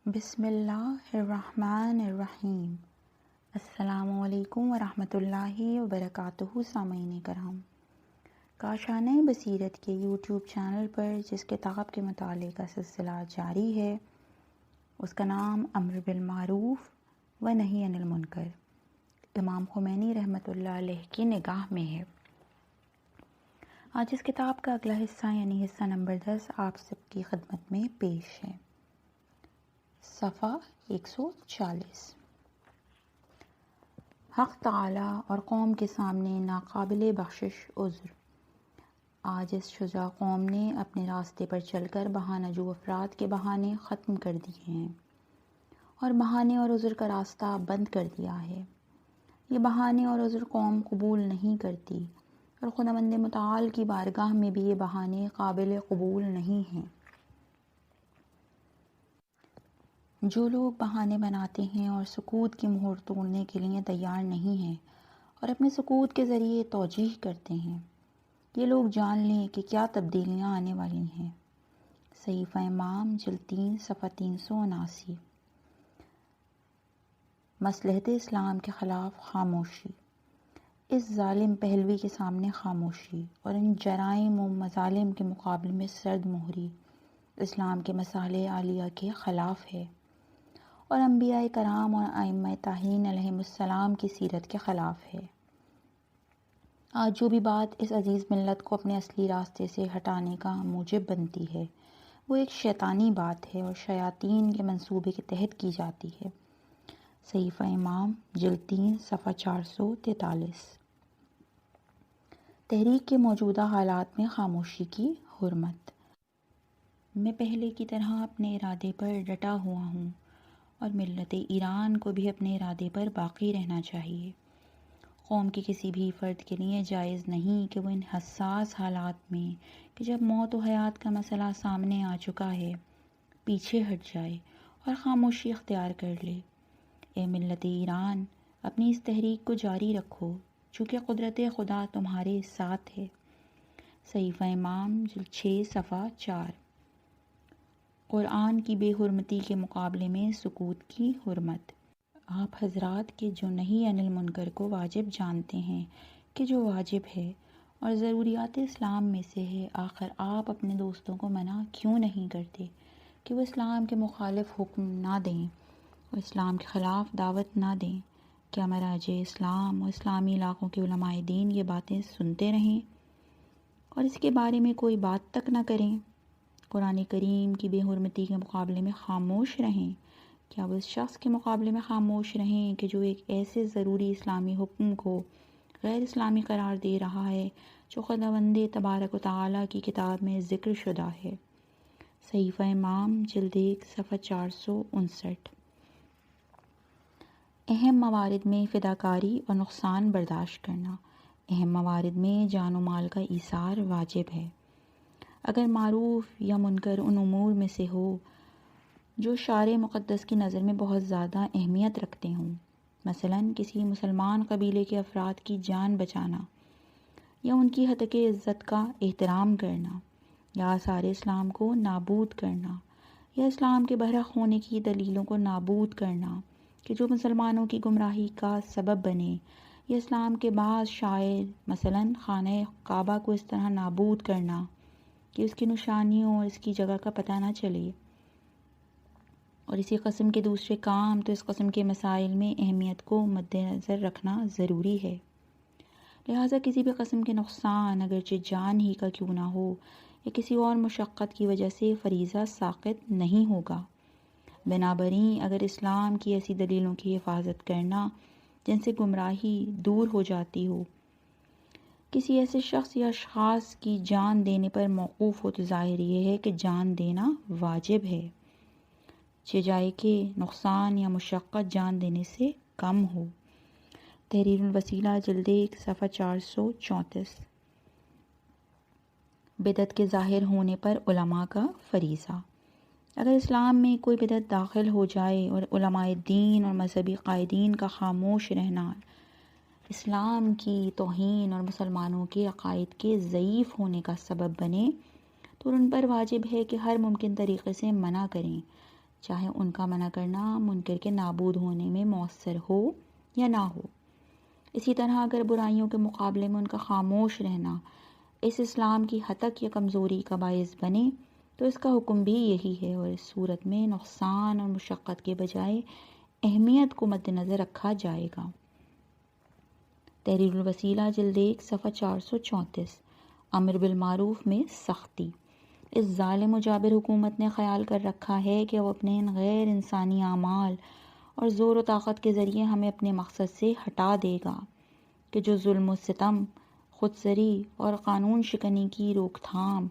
بسم اللہ الرحمن الرحیم۔ السلام علیکم ورحمۃ اللہ وبرکاتہ۔ سامعین کرام، کاشانہ بصیرت کے یوٹیوب چینل پر جس کتاب کے مطالعے کا سلسلہ جاری ہے اس کا نام امر بالمعروف و نہی عن المنکر، امام خمینی رحمۃ اللہ علیہ کی نگاہ میں ہے۔ آج اس کتاب کا اگلا حصہ یعنی حصہ نمبر 10 آپ سب کی خدمت میں پیش ہے۔ صفحہ 140۔ حق تعالی اور قوم کے سامنے ناقابل بخشش عذر۔ آج اس شجاع قوم نے اپنے راستے پر چل کر بہانہ جو افراد کے بہانے ختم کر دیے ہیں اور بہانے اور عذر کا راستہ بند کر دیا ہے۔ یہ بہانے اور عذر قوم قبول نہیں کرتی اور خداوند متعال کی بارگاہ میں بھی یہ بہانے قابل قبول نہیں ہیں۔ جو لوگ بہانے بناتے ہیں اور سکوت کی مہر توڑنے کے لیے تیار نہیں ہیں اور اپنے سکوت کے ذریعے توجیہ کرتے ہیں، یہ لوگ جان لیں کہ کیا تبدیلیاں آنے والی ہیں۔ صحیفہ امام جلد 3 صفحہ 379۔ مصلحت اسلام کے خلاف خاموشی۔ اس ظالم پہلوی کے سامنے خاموشی اور ان جرائم و مظالم کے مقابلے میں سرد مہری اسلام کے مصالح عالیہ کے خلاف ہے اور انبیاء کرام اور ائمہ طاہرین علیہم السلام کی سیرت کے خلاف ہے۔ آج جو بھی بات اس عزیز ملت کو اپنے اصلی راستے سے ہٹانے کا موجب بنتی ہے وہ ایک شیطانی بات ہے اور شیاطین کے منصوبے کے تحت کی جاتی ہے۔ صحیفہ امام جلد 3 صفحہ 443۔ تحریک کے موجودہ حالات میں خاموشی کی حرمت۔ میں پہلے کی طرح اپنے ارادے پر ڈٹا ہوا ہوں اور ملت ایران کو بھی اپنے ارادے پر باقی رہنا چاہیے۔ قوم کے کسی بھی فرد کے لیے جائز نہیں کہ وہ ان حساس حالات میں کہ جب موت و حیات کا مسئلہ سامنے آ چکا ہے پیچھے ہٹ جائے اور خاموشی اختیار کر لے۔ اے ملت ایران، اپنی اس تحریک کو جاری رکھو چونکہ قدرت خدا تمہارے ساتھ ہے۔ صحیفہ امام جلد 6 صفحہ 4۔ قرآن کی بے حرمتی کے مقابلے میں سکوت کی حرمت۔ آپ حضرات کے جو نہیں عن المنکر کو واجب جانتے ہیں کہ جو واجب ہے اور ضروریات اسلام میں سے ہے، آخر آپ اپنے دوستوں کو منع کیوں نہیں کرتے کہ وہ اسلام کے مخالف حکم نہ دیں اور اسلام کے خلاف دعوت نہ دیں؟ کیا مراجع اسلام اور اسلامی علاقوں کے علماء دین یہ باتیں سنتے رہیں اور اس کے بارے میں کوئی بات تک نہ کریں؟ قرآن کریم کی بے حرمتی کے مقابلے میں خاموش رہیں؟ کیا وہ اس شخص کے مقابلے میں خاموش رہیں کہ جو ایک ایسے ضروری اسلامی حکم کو غیر اسلامی قرار دے رہا ہے جو خداوند تبارک و تعالیٰ کی کتاب میں ذکر شدہ ہے؟ صحیفہ امام جلد 1 صفحہ 459۔ اہم موارد میں فداکاری اور نقصان برداشت کرنا۔ اہم موارد میں جان و مال کا ایثار واجب ہے۔ اگر معروف یا منکر ان امور میں سے ہو جو شارع مقدس کی نظر میں بہت زیادہ اہمیت رکھتے ہوں، مثلاً کسی مسلمان قبیلے کے افراد کی جان بچانا یا ان کی حقیق عزت کا احترام کرنا یا آثار اسلام کو نابود کرنا یا اسلام کے برحق ہونے کی دلیلوں کو نابود کرنا کہ جو مسلمانوں کی گمراہی کا سبب بنے، یا اسلام کے بعض شعائر مثلاً خانہ کعبہ کو اس طرح نابود کرنا کہ اس کی نشانیوں اور اس کی جگہ کا پتہ نہ چلے، اور اسی قسم کے دوسرے کام، تو اس قسم کے مسائل میں اہمیت کو مد نظر رکھنا ضروری ہے۔ لہٰذا کسی بھی قسم کے نقصان اگرچہ جان ہی کا کیوں نہ ہو یا کسی اور مشقت کی وجہ سے فریضہ ساقط نہیں ہوگا۔ بنابراین اگر اسلام کی ایسی دلیلوں کی حفاظت کرنا جن سے گمراہی دور ہو جاتی ہو کسی ایسے شخص یا اشخاص کی جان دینے پر موقوف ہو، تو ظاہر یہ ہے کہ جان دینا واجب ہے، چاہے کہ نقصان یا مشقت جان دینے سے کم ہو۔ تحریر الوسیلہ جلد 1 صفحہ 434۔ بدعت کے ظاہر ہونے پر علماء کا فریضہ۔ اگر اسلام میں کوئی بدعت داخل ہو جائے اور علماء دین اور مذہبی قائدین کا خاموش رہنا اسلام کی توہین اور مسلمانوں کے عقائد کے ضعیف ہونے کا سبب بنے، تو ان پر واجب ہے کہ ہر ممکن طریقے سے منع کریں چاہے ان کا منع کرنا منکر کے نابود ہونے میں مؤثر ہو یا نہ ہو۔ اسی طرح اگر برائیوں کے مقابلے میں ان کا خاموش رہنا اس اسلام کی ہتک یا کمزوری کا باعث بنے تو اس کا حکم بھی یہی ہے، اور اس صورت میں نقصان اور مشقت کے بجائے اہمیت کو مد نظر رکھا جائے گا۔ تحریر الوسیلہ جلد 1 صفحہ 434۔ امر بالمعروف میں سختی۔ اس ظالم و جابر حکومت نے خیال کر رکھا ہے کہ وہ اپنے ان غیر انسانی اعمال اور زور و طاقت کے ذریعے ہمیں اپنے مقصد سے ہٹا دے گا کہ جو ظلم و ستم، خودسری اور قانون شکنی کی روک تھام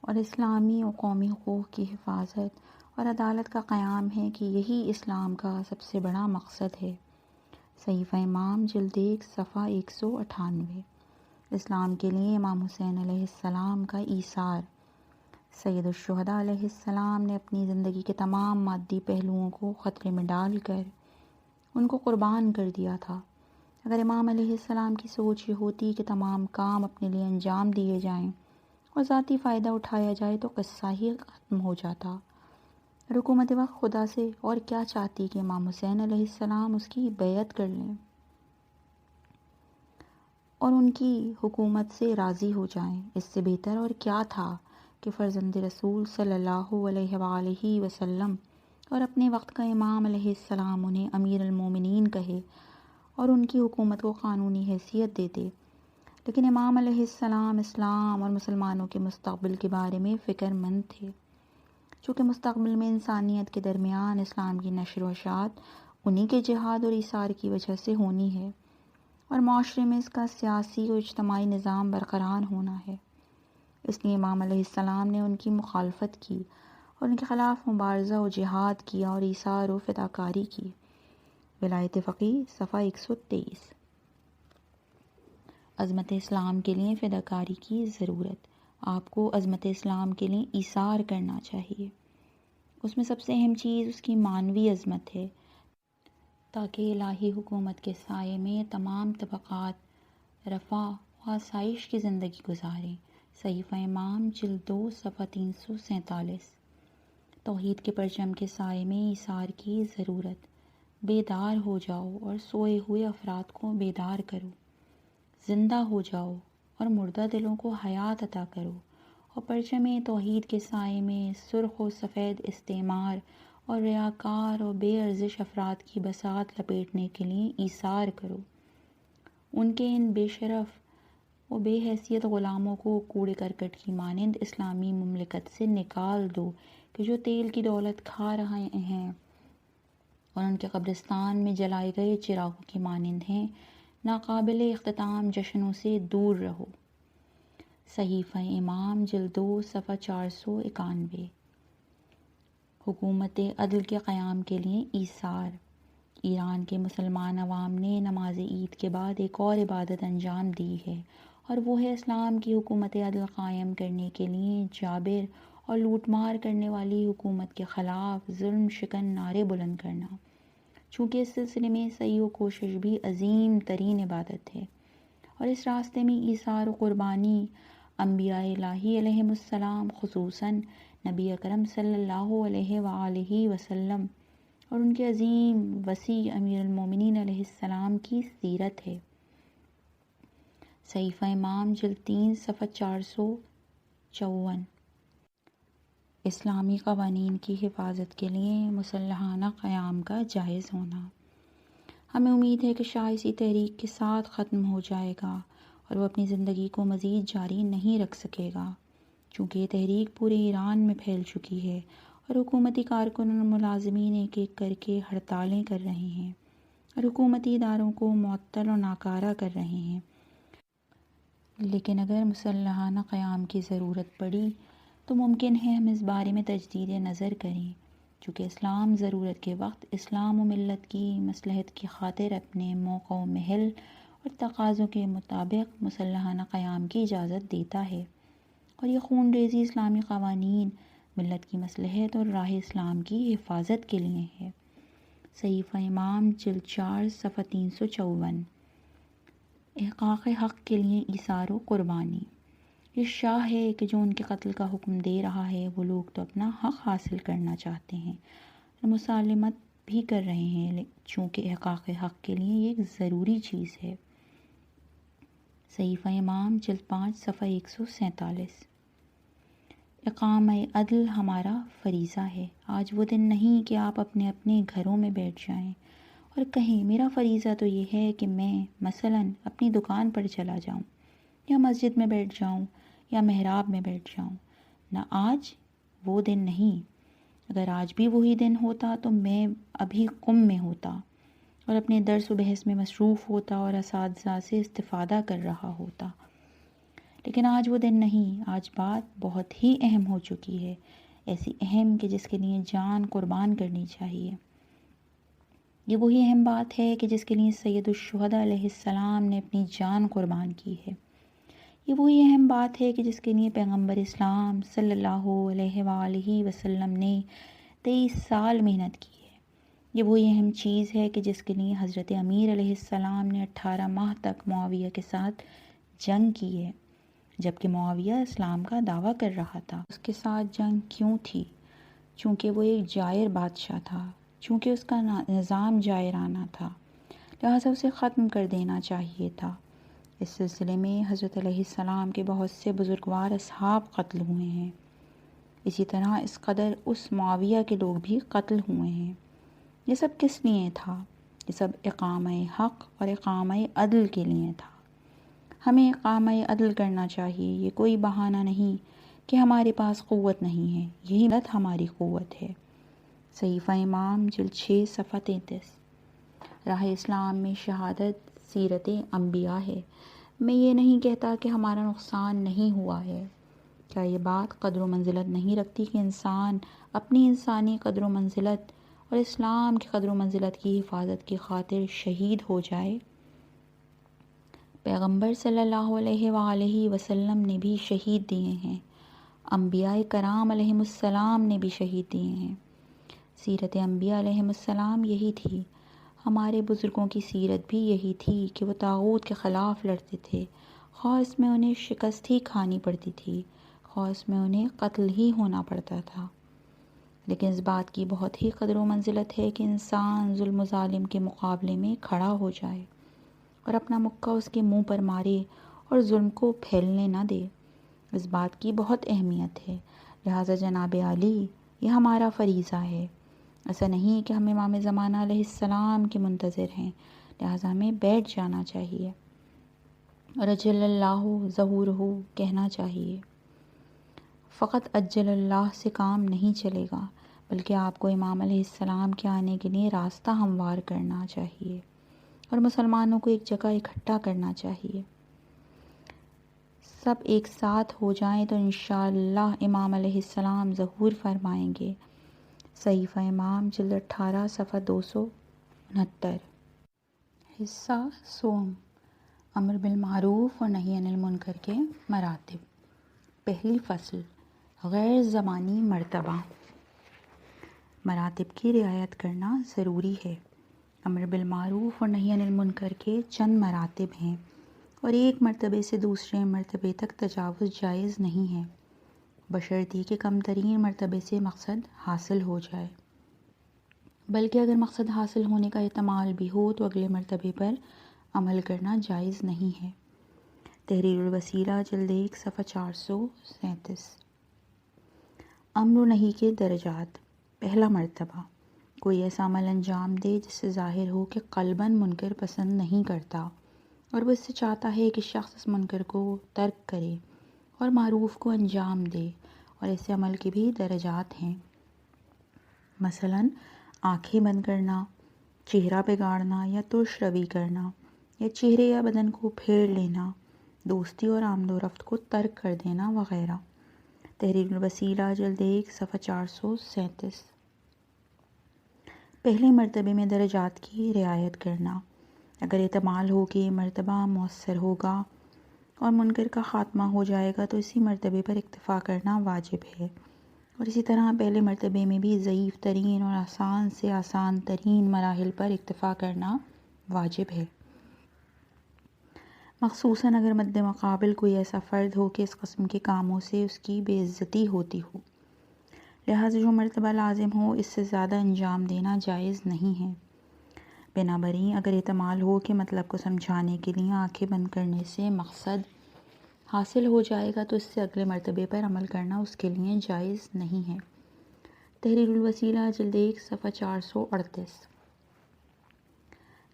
اور اسلامی و قومی حقوق کی حفاظت اور عدالت کا قیام ہے، کہ یہی اسلام کا سب سے بڑا مقصد ہے۔ صحیفہ امام جلد 1 صفحہ 198۔ اسلام کے لیے امام حسین علیہ السلام کا ایثار۔ سید الشہداء علیہ السلام نے اپنی زندگی کے تمام مادی پہلوؤں کو خطرے میں ڈال کر ان کو قربان کر دیا تھا۔ اگر امام علیہ السلام کی سوچ یہ ہوتی کہ تمام کام اپنے لیے انجام دیے جائیں اور ذاتی فائدہ اٹھایا جائے تو قصہ ہی ختم ہو جاتا۔ حکومت وقت خدا سے اور کیا چاہتی کہ امام حسین علیہ السلام اس کی بیعت کر لیں اور ان کی حکومت سے راضی ہو جائیں۔ اس سے بہتر اور کیا تھا کہ فرزند رسول صلی اللہ علیہ وآلہ وسلم اور اپنے وقت کا امام علیہ السلام انہیں امیر المومنین کہے اور ان کی حکومت کو قانونی حیثیت دیتے۔ لیکن امام علیہ السلام اسلام اور مسلمانوں کے مستقبل کے بارے میں فکر مند تھے، چونکہ مستقبل میں انسانیت کے درمیان اسلام کی نشر و اشاعت انہی کے جہاد اور ایثار کی وجہ سے ہونی ہے، اور معاشرے میں اس کا سیاسی و اجتماعی نظام برقرار ہونا ہے۔ اس لیے امام علیہ السلام نے ان کی مخالفت کی اور ان کے خلاف مبارزہ و جہاد کیا اور ایثار و فداکاری کی۔ ولایت فقیہ صفحہ 123۔ عظمت اسلام کے لیے فداکاری کی ضرورت۔ آپ کو عظمت اسلام کے لیے ایثار کرنا چاہیے۔ اس میں سب سے اہم چیز اس کی معنوی عظمت ہے، تاکہ الہی حکومت کے سائے میں تمام طبقات رفاه و آسائش کی زندگی گزاریں۔ صحیفہ امام جلد 2 صفحہ 347۔ توحید کے پرچم کے سائے میں ایثار کی ضرورت۔ بیدار ہو جاؤ اور سوئے ہوئے افراد کو بیدار کرو، زندہ ہو جاؤ اور مردہ دلوں کو حیات عطا کرو، اور پرچم توحید کے سائے میں سرخ و سفید استعمار اور ریاکار اور بے ارزش افراد کی بساط لپیٹنے کے لیے ایثار کرو۔ ان کے ان بے شرف و بے حیثیت غلاموں کو کوڑے کرکٹ کی مانند اسلامی مملکت سے نکال دو کہ جو تیل کی دولت کھا رہے ہیں اور ان کے قبرستان میں جلائے گئے چراغوں کی مانند ہیں۔ ناقابل اختتام جشنوں سے دور رہو۔ صحیفہ امام جلد 2 صفحہ 491۔ حکومت عدل کے قیام کے لیے ایثار۔ ایران کے مسلمان عوام نے نماز عید کے بعد ایک اور عبادت انجام دی ہے، اور وہ ہے اسلام کی حکومت عدل قائم کرنے کے لیے جابر اور لوٹ مار کرنے والی حکومت کے خلاف ظلم شکن نعرے بلند کرنا۔ چونکہ اس سلسلے میں سعی و کوشش بھی عظیم ترین عبادت ہے، اور اس راستے میں ایثار و قربانی انبیاء الہی علیہم السلام، خصوصاً نبی اکرم صلی اللہ علیہ وآلہ وسلم اور ان کے عظیم وسیع امیر المومنین علیہ السلام کی سیرت ہے۔ صحیفہ امام جلد 3 صفحہ 454۔ اسلامی قوانین کی حفاظت کے لیے مسلحانہ قیام کا جائز ہونا۔ ہمیں امید ہے کہ شاہ اسی تحریک کے ساتھ ختم ہو جائے گا اور وہ اپنی زندگی کو مزید جاری نہیں رکھ سکے گا، چونکہ یہ تحریک پورے ایران میں پھیل چکی ہے اور حکومتی کارکنان اور ملازمین ایک ایک کر کے ہڑتالیں کر رہے ہیں اور حکومتی اداروں کو معطل اور ناکارہ کر رہے ہیں۔ لیکن اگر مسلحانہ قیام کی ضرورت پڑی تو ممکن ہے ہم اس بارے میں تجدید نظر کریں، چونکہ اسلام ضرورت کے وقت اسلام و ملت کی مصلحت کی خاطر اپنے موقع و محل اور تقاضوں کے مطابق مسلحانہ قیام کی اجازت دیتا ہے، اور یہ خون ریزی اسلامی قوانین ملت کی مصلحت اور راہ اسلام کی حفاظت کے لیے ہے۔ صحیفہ امام جلد 4 صفحہ 354۔ احقاق حق کے لیے ایثار و قربانی۔ یہ شاہ ہے کہ جو ان کے قتل کا حکم دے رہا ہے، وہ لوگ تو اپنا حق حاصل کرنا چاہتے ہیں اور مسالمت بھی کر رہے ہیں، چونکہ احقاق حق کے لیے یہ ایک ضروری چیز ہے۔ صحیفہ امام جلد 5 صفحہ 147۔ اقامہ عدل ہمارا فریضہ ہے۔ آج وہ دن نہیں کہ آپ اپنے اپنے گھروں میں بیٹھ جائیں اور کہیں میرا فریضہ تو یہ ہے کہ میں مثلاً اپنی دکان پر چلا جاؤں یا مسجد میں بیٹھ جاؤں یا محراب میں بیٹھ جاؤں۔ نہ، آج وہ دن نہیں۔ اگر آج بھی وہی دن ہوتا تو میں ابھی قم میں ہوتا اور اپنے درس و بحث میں مصروف ہوتا اور اساتذہ سے استفادہ کر رہا ہوتا، لیکن آج وہ دن نہیں۔ آج بات بہت ہی اہم ہو چکی ہے، ایسی اہم کہ جس کے لیے جان قربان کرنی چاہیے۔ یہ وہی اہم بات ہے کہ جس کے لیے سید الشہداء علیہ السلام نے اپنی جان قربان کی ہے۔ یہ وہی اہم بات ہے کہ جس کے لیے پیغمبر اسلام صلی اللہ علیہ وآلہ وسلم نے 23 سال محنت کی ہے۔ یہ وہی اہم چیز ہے کہ جس کے لیے حضرت امیر علیہ السلام نے 18 ماہ تک معاویہ کے ساتھ جنگ کی ہے، جبکہ معاویہ اسلام کا دعویٰ کر رہا تھا۔ اس کے ساتھ جنگ کیوں تھی؟ چونکہ وہ ایک جائر بادشاہ تھا، چونکہ اس کا نظام جائرانہ تھا، لہٰذا اسے ختم کر دینا چاہیے تھا۔ اس سلسلے میں حضرت علیہ السلام کے بہت سے بزرگوار اصحاب قتل ہوئے ہیں، اسی طرح اس قدر اس معاویہ کے لوگ بھی قتل ہوئے ہیں۔ یہ سب کس لیے تھا؟ یہ سب اقامہ حق اور اقامہ عدل کے لیے تھا۔ ہمیں اقامہ عدل کرنا چاہیے۔ یہ کوئی بہانہ نہیں کہ ہمارے پاس قوت نہیں ہے، یہی مدد ہماری قوت ہے۔ صحیفہ امام جلد 6 صفحہ 33۔ راہ اسلام میں شہادت سیرت انبیاء ہے۔ میں یہ نہیں کہتا کہ ہمارا نقصان نہیں ہوا ہے۔ کیا یہ بات قدر و منزلت نہیں رکھتی کہ انسان اپنی انسانی قدر و منزلت اور اسلام کی قدر و منزلت کی حفاظت کی خاطر شہید ہو جائے؟ پیغمبر صلی اللہ علیہ وآلہ وسلم نے بھی شہید دیے ہیں، انبیاء کرام علیہم السلام نے بھی شہید دیے ہیں۔ سیرت انبیاء علیہم السلام یہی تھی۔ ہمارے بزرگوں کی سیرت بھی یہی تھی کہ وہ طاغوت کے خلاف لڑتے تھے، خواہ اس میں انہیں شکست ہی کھانی پڑتی تھی، خواہ اس میں انہیں قتل ہی ہونا پڑتا تھا۔ لیکن اس بات کی بہت ہی قدر و منزلت ہے کہ انسان ظلم و ظالم کے مقابلے میں کھڑا ہو جائے اور اپنا مکہ اس کے منہ پر مارے اور ظلم کو پھیلنے نہ دے۔ اس بات کی بہت اہمیت ہے، لہٰذا جناب علی، یہ ہمارا فریضہ ہے۔ ایسا نہیں کہ ہم امام زمانہ علیہ السلام کے منتظر ہیں، لہٰذا ہمیں بیٹھ جانا چاہیے اور اجل اللہ ظہورہ کہنا چاہیے۔ فقط اجل اللہ سے کام نہیں چلے گا، بلکہ آپ کو امام علیہ السلام کے آنے کے لیے راستہ ہموار کرنا چاہیے اور مسلمانوں کو ایک جگہ اکٹھا کرنا چاہیے۔ سب ایک ساتھ ہو جائیں تو انشاءاللہ امام علیہ السلام ظہور فرمائیں گے۔ صحیفہ امام جلد 18 صفحہ 269۔ حصہ سوم، امر بالمعروف اور نہی عن المنکر کے مراتب۔ پہلی فصل، غیر زبانی مرتبہ۔ مراتب کی رعایت کرنا ضروری ہے۔ امر بالمعروف اور نہی عن المنکر کے چند مراتب ہیں اور ایک مرتبے سے دوسرے مرتبے تک تجاوز جائز نہیں ہے، بشرطیکہ کہ کم ترین مرتبے سے مقصد حاصل ہو جائے، بلکہ اگر مقصد حاصل ہونے کا احتمال بھی ہو تو اگلے مرتبے پر عمل کرنا جائز نہیں ہے۔ تحریر الوسیلہ جلد 1 صفحہ 437۔ امر و نہی کے درجات۔ پہلا مرتبہ، کوئی ایسا عمل انجام دے جس سے ظاہر ہو کہ قلباً منکر پسند نہیں کرتا اور وہ اس سے چاہتا ہے کہ شخص اس منکر کو ترک کرے اور معروف کو انجام دے، اور ایسے عمل کے بھی درجات ہیں۔ مثلاً آنکھیں بند کرنا، چہرہ بگاڑنا یا ترش روی کرنا، یا چہرے یا بدن کو پھیر لینا، دوستی اور آمد و رفت کو ترک کر دینا وغیرہ۔ تحریر الوسیلہ جلد 1 صفحہ 437۔ پہلے مرتبے میں درجات کی رعایت کرنا۔ اگر احتمال ہو کہ یہ مرتبہ مؤثر ہوگا اور منکر کا خاتمہ ہو جائے گا تو اسی مرتبے پر اکتفا کرنا واجب ہے، اور اسی طرح پہلے مرتبے میں بھی ضعیف ترین اور آسان سے آسان ترین مراحل پر اکتفا کرنا واجب ہے۔ مخصوصاً اگر مد مقابل کوئی ایسا فرد ہو کہ اس قسم کے کاموں سے اس کی بے عزتی ہوتی ہو، لہٰذا جو مرتبہ لازم ہو اس سے زیادہ انجام دینا جائز نہیں ہے۔ بنابراین اگر احتمال ہو کہ مطلب کو سمجھانے کے لیے آنکھیں بند کرنے سے مقصد حاصل ہو جائے گا تو اس سے اگلے مرتبے پر عمل کرنا اس کے لیے جائز نہیں ہے۔ تحریر الوسیلہ جلد 1 صفحہ 438۔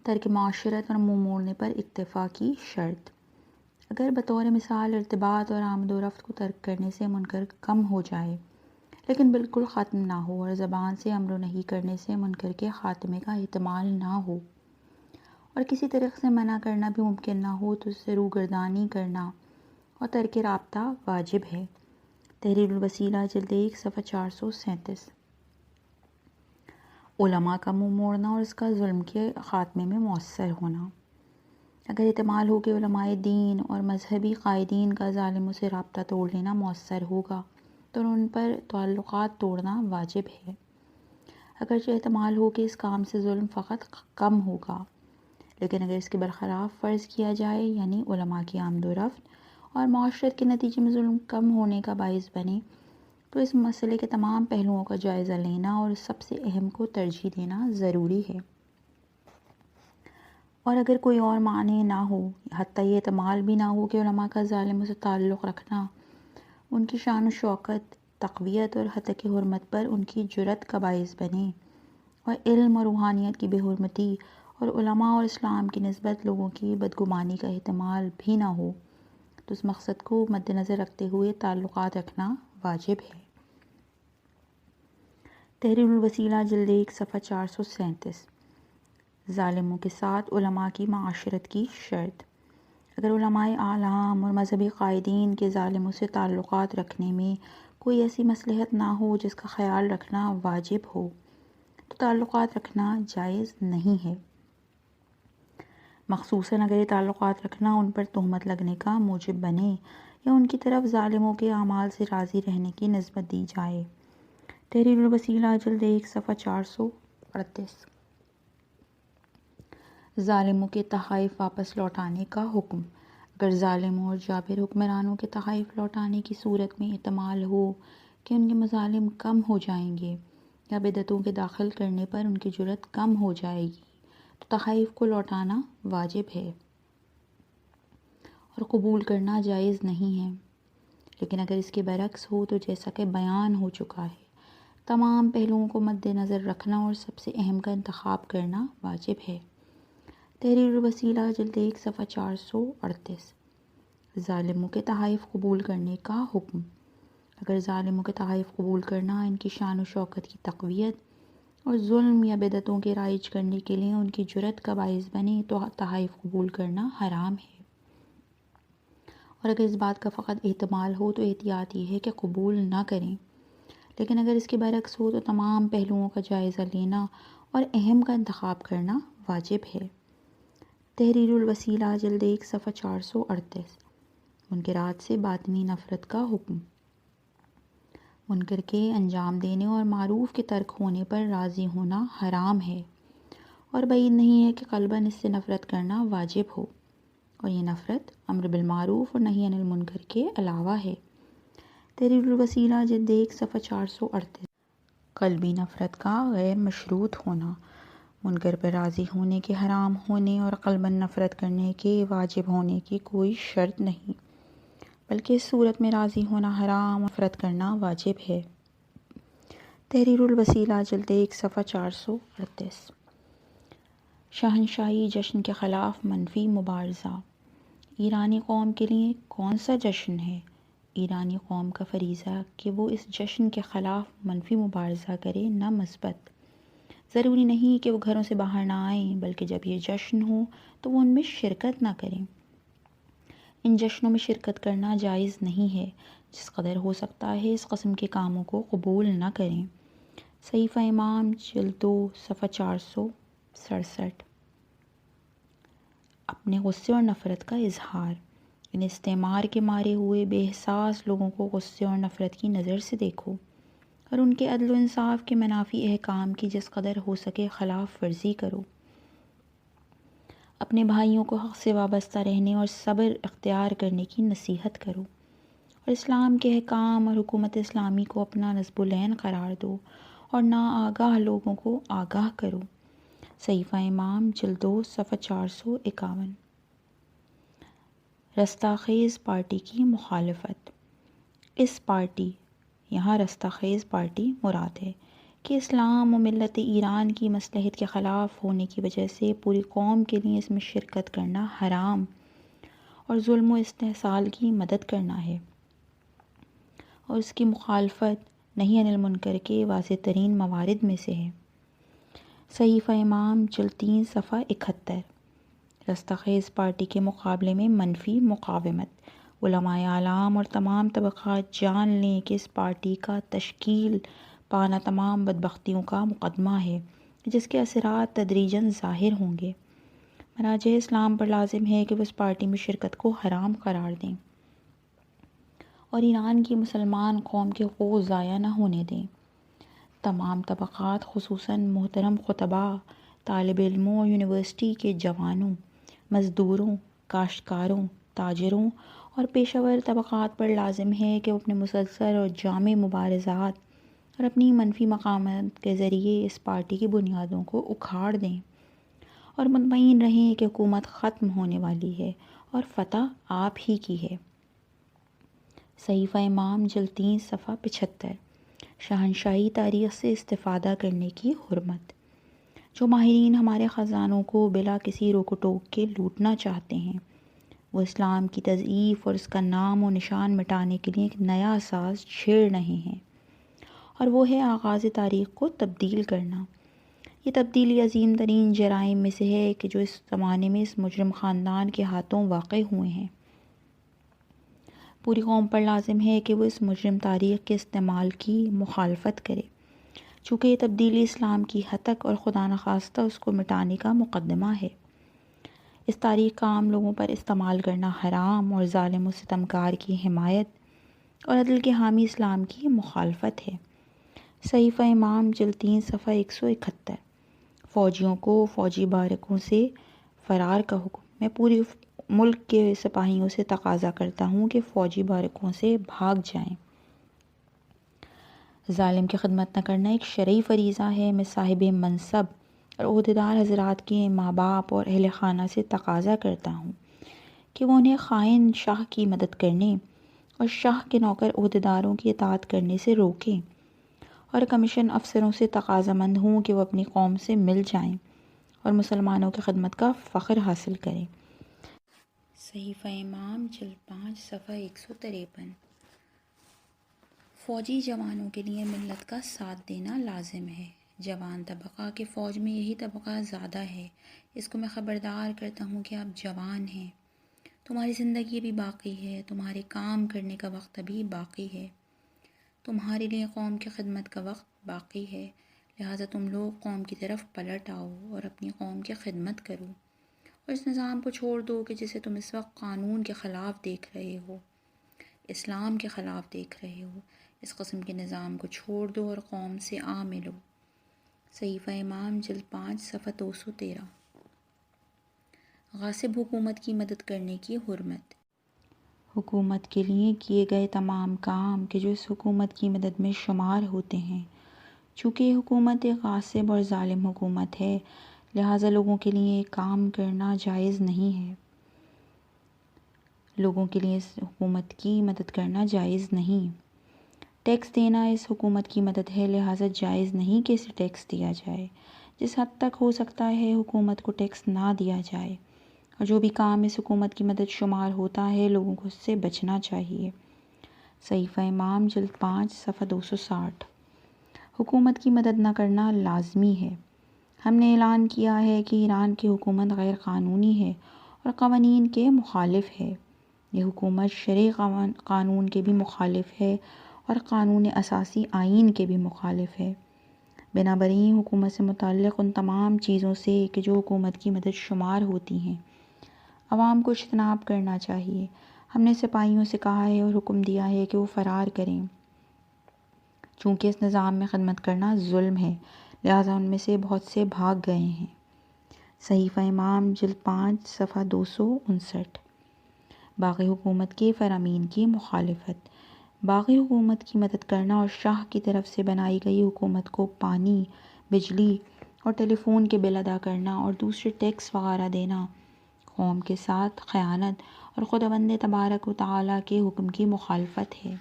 ترک معاشرت اور منہ موڑنے پر اکتفا کی شرط۔ اگر بطور مثال ارتباط اور آمد و رفت کو ترک کرنے سے منکر کم ہو جائے لیکن بالکل ختم نہ ہو، اور زبان سے امر و نہی کرنے سے منکر کے خاتمے کا احتمال نہ ہو، اور کسی طریقے سے منع کرنا بھی ممکن نہ ہو، تو اس سے روگردانی کرنا اور ترک رابطہ واجب ہے۔ تحریر الوسیلہ جلد 1 صفحہ 437۔ علماء کا منہ موڑنا اور اس کا ظلم کے خاتمے میں مؤثر ہونا۔ اگر احتمال ہو کہ علماء دین اور مذہبی قائدین کا ظالموں سے رابطہ توڑ لینا مؤثر ہوگا تو ان پر تعلقات توڑنا واجب ہے، اگرچہ احتمال ہو کہ اس کام سے ظلم فقط کم ہوگا، لیکن اگر اس کے برخلاف فرض کیا جائے یعنی علماء کی آمد و رفت اور معاشرت کے نتیجے میں ظلم کم ہونے کا باعث بنے تو اس مسئلے کے تمام پہلوؤں کا جائزہ لینا اور سب سے اہم کو ترجیح دینا ضروری ہے۔ اور اگر کوئی اور معنی نہ ہو، حتیٰ یہ احتمال بھی نہ ہو کہ علماء کا ظالموں سے تعلق رکھنا ان کی شان و شوکت، تقویت اور حتیٰ کہ حرمت پر ان کی جرأت کا باعث بنے، اور علم اور روحانیت کی بے حرمتی اور علماء اور اسلام کی نسبت لوگوں کی بدگمانی کا احتمال بھی نہ ہو، تو اس مقصد کو مد نظر رکھتے ہوئے تعلقات رکھنا واجب ہے۔ تحریر الوسیلہ جلد 1 صفحہ 437۔ ظالموں کے ساتھ علماء کی معاشرت کی شرط۔ اگر علماء اعلام اور مذہبی قائدین کے ظالموں سے تعلقات رکھنے میں کوئی ایسی مصلحت نہ ہو جس کا خیال رکھنا واجب ہو تو تعلقات رکھنا جائز نہیں ہے، مخصوصاً اگر یہ تعلقات رکھنا ان پر تہمت لگنے کا موجب بنے یا ان کی طرف ظالموں کے اعمال سے راضی رہنے کی نسبت دی جائے۔ تحریر الوسیلہ جلد 1 صفحہ 438۔ ظالموں کے تحائف واپس لوٹانے کا حکم۔ اگر ظالموں اور جابر حکمرانوں کے تحائف لوٹانے کی صورت میں احتمال ہو کہ ان کے مظالم کم ہو جائیں گے یا بدعتوں کے داخل کرنے پر ان کی جرأت کم ہو جائے گی تو تحائف کو لوٹانا واجب ہے اور قبول کرنا جائز نہیں ہے، لیکن اگر اس کے برعکس ہو تو جیسا کہ بیان ہو چکا ہے تمام پہلوؤں کو مد نظر رکھنا اور سب سے اہم کا انتخاب کرنا واجب ہے۔ تحریر الوسیلہ جلد 1 صفحہ 438۔ ظالموں کے تحائف قبول کرنے کا حکم۔ اگر ظالموں کے تحائف قبول کرنا ان کی شان و شوکت کی تقویت اور ظلم یا بدعتوں کے رائج کرنے کے لیے ان کی جرأت کا باعث بنے تو تحائف قبول کرنا حرام ہے، اور اگر اس بات کا فقط احتمال ہو تو احتیاط یہ ہے کہ قبول نہ کریں، لیکن اگر اس کے برعکس ہو تو تمام پہلوؤں کا جائزہ لینا اور اہم کا انتخاب کرنا واجب ہے۔ تحریر الوسیلہ جلد 1 صفحہ 438۔ منکرات سے باطنی نفرت کا حکم۔ منکر کے انجام دینے اور معروف کے ترک ہونے پر راضی ہونا حرام ہے، اور بعید نہیں ہے کہ قلباً اس سے نفرت کرنا واجب ہو، اور یہ نفرت امر بالمعروف اور نہی عن المنکر کے علاوہ ہے۔ تحریر الوسیلہ جلد 1 صفحہ 438۔ قلبی نفرت کا غیر مشروط ہونا۔ منکر پر راضی ہونے کے حرام ہونے اور قلباً نفرت کرنے کے واجب ہونے کی کوئی شرط نہیں، بلکہ اس صورت میں راضی ہونا حرام، نفرت کرنا واجب ہے۔ تحریر الوسیلہ جلد 1 صفحہ 438۔ شہنشاہی جشن کے خلاف منفی مبارزہ۔ ایرانی قوم کے لیے کون سا جشن ہے؟ ایرانی قوم کا فریضہ کہ وہ اس جشن کے خلاف منفی مبارزہ کرے، نہ مثبت۔ ضروری نہیں کہ وہ گھروں سے باہر نہ آئیں، بلکہ جب یہ جشن ہو تو وہ ان میں شرکت نہ کریں۔ ان جشنوں میں شرکت کرنا جائز نہیں ہے، جس قدر ہو سکتا ہے اس قسم کے کاموں کو قبول نہ کریں۔ صحیفہ امام جلد 2 صفحہ 467۔ اپنے غصے اور نفرت کا اظہار۔ ان استعمار کے مارے ہوئے بے احساس لوگوں کو غصے اور نفرت کی نظر سے دیکھو، اور ان کے عدل و انصاف کے منافی احکام کی جس قدر ہو سکے خلاف ورزی کرو۔ اپنے بھائیوں کو حق سے وابستہ رہنے اور صبر اختیار کرنے کی نصیحت کرو، اور اسلام کے احکام اور حکومت اسلامی کو اپنا نصب العین قرار دو اور ناآگاہ لوگوں کو آگاہ کرو۔ صحیفہ امام جلد 2 صفحہ 451۔ رستہ خیز پارٹی کی مخالفت۔ اس پارٹی، یہاں رستہ خیز پارٹی مراد ہے، کہ اسلام و ملت ایران کی مصلحت کے خلاف ہونے کی وجہ سے پوری قوم کے لیے اس میں شرکت کرنا حرام اور ظلم و استحصال کی مدد کرنا ہے، اور اس کی مخالفت نہی عن المنکر کے واضح ترین موارد میں سے ہے۔ صحیفہ امام جلد 3 صفحہ 71۔ رستہ خیز پارٹی کے مقابلے میں منفی مقاومت۔ علماء اعلام اور تمام طبقات جان لیں کہ اس پارٹی کا تشکیل پانا تمام بدبختیوں کا مقدمہ ہے، جس کے اثرات تدریجاً ظاہر ہوں گے۔ مراجع اسلام پر لازم ہے کہ وہ اس پارٹی میں شرکت کو حرام قرار دیں اور ایران کی مسلمان قوم کے حقوق ضائع نہ ہونے دیں۔ تمام طبقات، خصوصاً محترم خطباء، طالب علموں، یونیورسٹی کے جوانوں، مزدوروں، کاشتکاروں، تاجروں اور پیشہ ور طبقات پر لازم ہے کہ وہ اپنے مسلسل اور جامع مبارزات اور اپنی منفی مقامات کے ذریعے اس پارٹی کی بنیادوں کو اکھاڑ دیں اور مطمئن رہیں کہ حکومت ختم ہونے والی ہے اور فتح آپ ہی کی ہے۔ صحیفہ امام جلد 3 صفحہ 75۔ شہنشاہی تاریخ سے استفادہ کرنے کی حرمت۔ جو ماہرین ہمارے خزانوں کو بلا کسی روک و ٹوک کے لوٹنا چاہتے ہیں، وہ اسلام کی تضعیف اور اس کا نام و نشان مٹانے کے لیے ایک نیا ساز چھیڑ رہے ہیں، اور وہ ہے آغاز تاریخ کو تبدیل کرنا۔ یہ تبدیلی عظیم ترین جرائم میں سے ہے کہ جو اس زمانے میں اس مجرم خاندان کے ہاتھوں واقع ہوئے ہیں۔ پوری قوم پر لازم ہے کہ وہ اس مجرم تاریخ کے استعمال کی مخالفت کرے، چونکہ یہ تبدیلی اسلام کی ہتک اور خدا نخواستہ اس کو مٹانے کا مقدمہ ہے۔ اس تاریخ کا عام لوگوں پر استعمال کرنا حرام اور ظالم و ستمکار کی حمایت اور عدل کے حامی اسلام کی مخالفت ہے۔ صحیفہ امام جلد 3 صفحہ 171۔ فوجیوں کو فوجی بارکوں سے فرار کا حکم۔ میں پورے ملک کے سپاہیوں سے تقاضا کرتا ہوں کہ فوجی بارکوں سے بھاگ جائیں۔ ظالم کی خدمت نہ کرنا ایک شرعی فریضہ ہے۔ میں صاحب منصب اور عہدیدار حضرات کے ماں باپ اور اہل خانہ سے تقاضا کرتا ہوں کہ وہ انہیں خائن شاہ کی مدد کرنے اور شاہ کے نوکر عہدیداروں کی اطاعت کرنے سے روکیں، اور کمیشن افسروں سے تقاضا مند ہوں کہ وہ اپنی قوم سے مل جائیں اور مسلمانوں کی خدمت کا فخر حاصل کریں۔ صحیفہ امام جلد 5 صفحہ 153۔ فوجی جوانوں کے لیے ملت کا ساتھ دینا لازم ہے۔ جوان طبقہ کہ فوج میں یہی طبقہ زیادہ ہے، اس کو میں خبردار کرتا ہوں کہ آپ جوان ہیں، تمہاری زندگی ابھی باقی ہے، تمہارے کام کرنے کا وقت ابھی باقی ہے، تمہارے لیے قوم کی خدمت کا وقت باقی ہے، لہٰذا تم لوگ قوم کی طرف پلٹ آؤ اور اپنی قوم کی خدمت کرو، اور اس نظام کو چھوڑ دو کہ جسے تم اس وقت قانون کے خلاف دیکھ رہے ہو، اسلام کے خلاف دیکھ رہے ہو۔ اس قسم کے نظام کو چھوڑ دو اور قوم سے آ ملو۔ صحیفہ امام جلد 5 صفحہ 213۔ غاصب حکومت کی مدد کرنے کی حرمت۔ حکومت کے لیے کیے گئے تمام کام کہ جو اس حکومت کی مدد میں شمار ہوتے ہیں، چونکہ یہ حکومت ایک غاصب اور ظالم حکومت ہے، لہٰذا لوگوں کے لیے کام کرنا جائز نہیں ہے، لوگوں کے لیے اس حکومت کی مدد کرنا جائز نہیں۔ ٹیکس دینا اس حکومت کی مدد ہے، لہٰذا جائز نہیں کہ اسے ٹیکس دیا جائے۔ جس حد تک ہو سکتا ہے حکومت کو ٹیکس نہ دیا جائے، اور جو بھی کام اس حکومت کی مدد شمار ہوتا ہے لوگوں کو اس سے بچنا چاہیے۔ صحیفہ امام جلد 5 صفحہ 260۔ حکومت کی مدد نہ کرنا لازمی ہے۔ ہم نے اعلان کیا ہے کہ ایران کی حکومت غیر قانونی ہے اور قوانین کے مخالف ہے۔ یہ حکومت شرعی قانون کے بھی مخالف ہے اور قانون اساسی آئین کے بھی مخالف ہے۔ بنابراین حکومت سے متعلق ان تمام چیزوں سے کہ جو حکومت کی مدد شمار ہوتی ہیں، عوام کو اجتناب کرنا چاہیے۔ ہم نے سپاہیوں سے کہا ہے اور حکم دیا ہے کہ وہ فرار کریں، چونکہ اس نظام میں خدمت کرنا ظلم ہے، لہٰذا ان میں سے بہت سے بھاگ گئے ہیں۔ صحیفہ امام جلد 5 صفحہ 259۔ باغی حکومت کے فرامین کی مخالفت۔ باغی حکومت کی مدد کرنا اور شاہ کی طرف سے بنائی گئی حکومت کو پانی، بجلی اور ٹیلی فون کے بل ادا کرنا اور دوسرے ٹیکس وغیرہ دینا قوم کے ساتھ خیانت اور خداوند تبارک و تعالیٰ کے حکم کی مخالفت ہے۔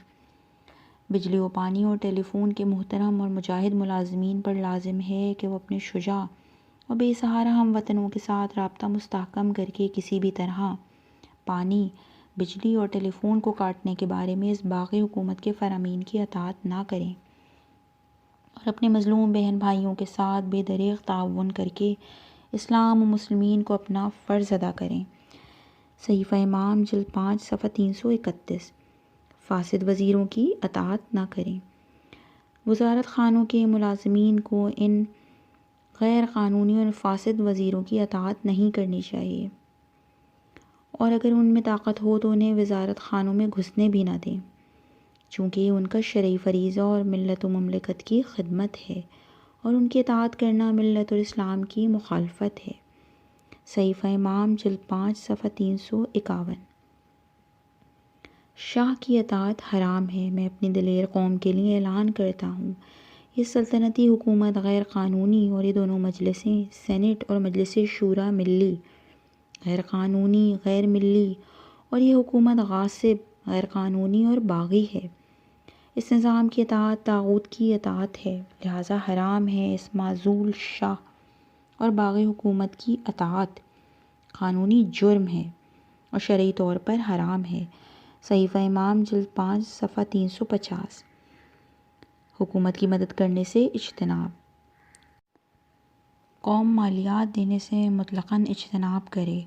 بجلی و پانی اور ٹیلی فون کے محترم اور مجاہد ملازمین پر لازم ہے کہ وہ اپنے شجاع اور بے سہارا ہم وطنوں کے ساتھ رابطہ مستحکم کر کے کسی بھی طرح پانی، بجلی اور ٹیلی فون کو کاٹنے کے بارے میں اس باغی حکومت کے فرامین کی اطاعت نہ کریں اور اپنے مظلوم بہن بھائیوں کے ساتھ بے دریغ تعاون کر کے اسلام و مسلمین کو اپنا فرض ادا کریں۔ صحیفہ امام جلد 5 صفحہ 331۔ فاسد وزیروں کی اطاعت نہ کریں۔ وزارت خانوں کے ملازمین کو ان غیر قانونی اور فاسد وزیروں کی اطاعت نہیں کرنی چاہیے، اور اگر ان میں طاقت ہو تو انہیں وزارت خانوں میں گھسنے بھی نہ دیں، چونکہ یہ ان کا شرعی فریضہ اور ملت و مملکت کی خدمت ہے، اور ان کی اطاعت کرنا ملت اور اسلام کی مخالفت ہے۔ صحیفہ امام جلد 5 صفحہ 351۔ شاہ کی اطاعت حرام ہے۔ میں اپنی دلیر قوم کے لیے اعلان کرتا ہوں، یہ سلطنتی حکومت غیر قانونی اور یہ دونوں مجلسیں سینٹ اور مجلس شورا ملی غیر قانونی، غیر ملی، اور یہ حکومت غاصب، غیر قانونی اور باغی ہے۔ اس نظام کی اطاعت طاغوت کی اطاعت ہے، لہٰذا حرام ہے۔ اس معزول شاہ اور باغی حکومت کی اطاعت قانونی جرم ہے اور شرعی طور پر حرام ہے۔ صحیفہ امام جلد 5 صفحہ 350۔ حکومت کی مدد کرنے سے اجتناب۔ قوم مالیات دینے سے مطلقاً اجتناب کرے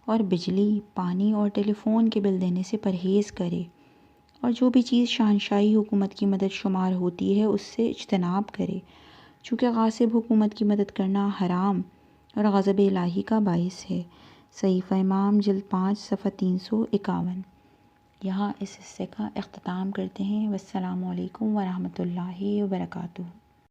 اور بجلی، پانی اور ٹیلی فون کے بل دینے سے پرہیز کرے، اور جو بھی چیز شہنشاہی حکومت کی مدد شمار ہوتی ہے اس سے اجتناب کرے، چونکہ غاصب حکومت کی مدد کرنا حرام اور غضب الہی کا باعث ہے۔ صحیفہ امام جلد 5 صفحہ 351۔ یہاں اس حصے کا اختتام کرتے ہیں۔ والسلام علیکم ورحمۃ اللہ وبرکاتہ۔